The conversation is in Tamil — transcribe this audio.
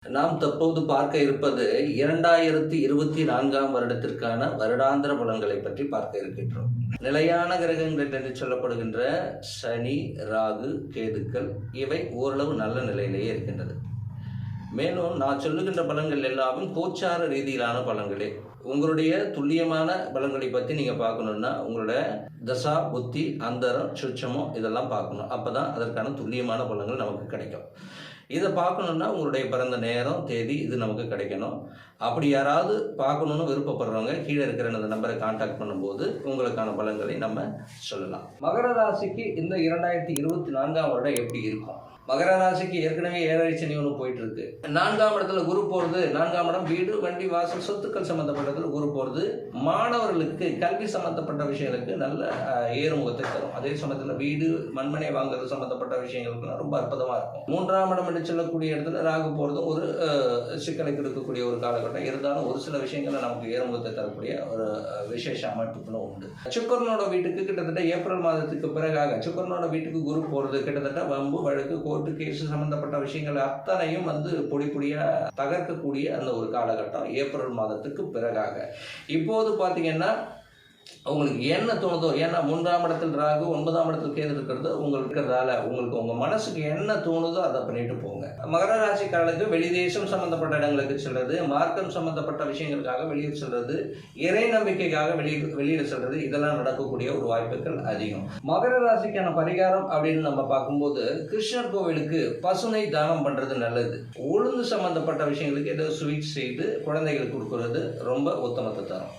நாம் தற்போது பார்க்க இருப்பது 2024ஆம் வருடத்திற்கான வருடாந்திர பலன்களை பற்றி பார்க்க இருக்கின்றோம். நிலையான கிரகங்கள் என்று சொல்லப்படுகின்ற சனி, ராகு, கேதுக்கள் இவை ஓரளவு நல்ல நிலையிலேயே இருக்கின்றது. மேலும் நான் சொல்லுகின்ற பலன்கள் எல்லாமே கோச்சார ரீதியிலான பலன்களே. உங்களுடைய துல்லியமான பலன்களை பற்றி நீங்கள் பார்க்கணுன்னா உங்களோட தசா, புத்தி, அந்தரம், சுட்சமம் இதெல்லாம் பார்க்கணும். அப்போ தான் அதற்கான துல்லியமான பலன்கள் நமக்கு கிடைக்கும். இதை பார்க்கணுன்னா உங்களுடைய பிறந்த நேரம், தேதி இது நமக்கு கிடைக்கணும். அப்படி யாராவது பார்க்கணுன்னு விருப்பப்படுறவங்க கீழே இருக்கிற அந்த நம்பரை கான்டாக்ட் பண்ணும்போது உங்களுக்கான பலன்களை நம்ம சொல்லலாம். மகர ராசிக்கு இந்த 2024ஆம் வருடம் எப்படி இருக்கும்? மகர ராசிக்கு ஏற்கனவே 7 சனி ஒன்று போயிட்டு இருக்கு. 4ஆம் இடத்துல குரு போகிறது. 4ஆம் இடம் வீடு, வண்டி, வாசல், சொத்துக்கள் சம்மந்தப்பட்டதில் குரு போகிறது மாணவர்களுக்கு கல்வி சம்மந்தப்பட்ட விஷயங்களுக்கு நல்ல ஏறுமுகத்தை தரும். அதே சமயத்தில் வீடு, மண்மனை வாங்குறது சம்மந்தப்பட்ட விஷயங்களுக்கு ரொம்ப அற்புதமாக இருக்கும். 3ஆம் இடம் என்று சொல்லக்கூடிய இடத்துல ராகு போகிறது ஒரு சிக்கலை கொடுக்கக்கூடிய ஒரு காலகட்டம். இருந்தாலும் ஒரு சில விஷயங்களை நமக்கு ஏறுமுகத்தை தரக்கூடிய ஒரு விசேஷ அமைப்புகளும் உண்டு. சுக்கரனோட வீட்டுக்கு கிட்டத்தட்ட ஏப்ரல் மாதத்துக்கு பிறகாக சுக்கரனோட வீட்டுக்கு குரு போகிறது கிட்டத்தட்ட வம்பு, வழக்கு, கோர்ட்டு கேஸ் சம்பந்தப்பட்ட விஷயங்கள் அத்தனையும் பொடி பொடியா தகர்க்கக்கூடிய அந்த ஒரு காலகட்டம் ஏப்ரல் மாதத்துக்கு பிறகாக. இப்போது பார்த்தீங்கன்னா உங்களுக்கு என்ன தோணுதோ, ஏன்னா 3ஆம் இடத்தில் ராகு, 9ஆம் இடத்தில் கேது இருக்கிறது உங்களுக்கு இருக்கிறதால உங்களுக்கு உங்க மனசுக்கு என்ன தோணுதோ அதை பண்ணிட்டு போங்க. மகர ராசிக்காரர்களுக்கு வெளிதேசம் சம்பந்தப்பட்ட இடங்களுக்கு செல்றது, மார்க்கம் சம்பந்தப்பட்ட விஷயங்களுக்காக வெளியே செல்றது, இறை நம்பிக்கைக்காக வெளியில செல்றது, இதெல்லாம் நடக்கக்கூடிய ஒரு வாய்ப்புகள் அதிகம். மகர ராசிக்கான பரிகாரம் அப்படின்னு நம்ம பார்க்கும்போது கிருஷ்ணர் கோவிலுக்கு பசுனை தானம் பண்றது நல்லது. உளுந்து சம்பந்தப்பட்ட விஷயங்களுக்கு ஏதோ ஸ்வீட் செய்து குழந்தைகளுக்கு கொடுக்கறது ரொம்ப உத்தமத்தை தரும்.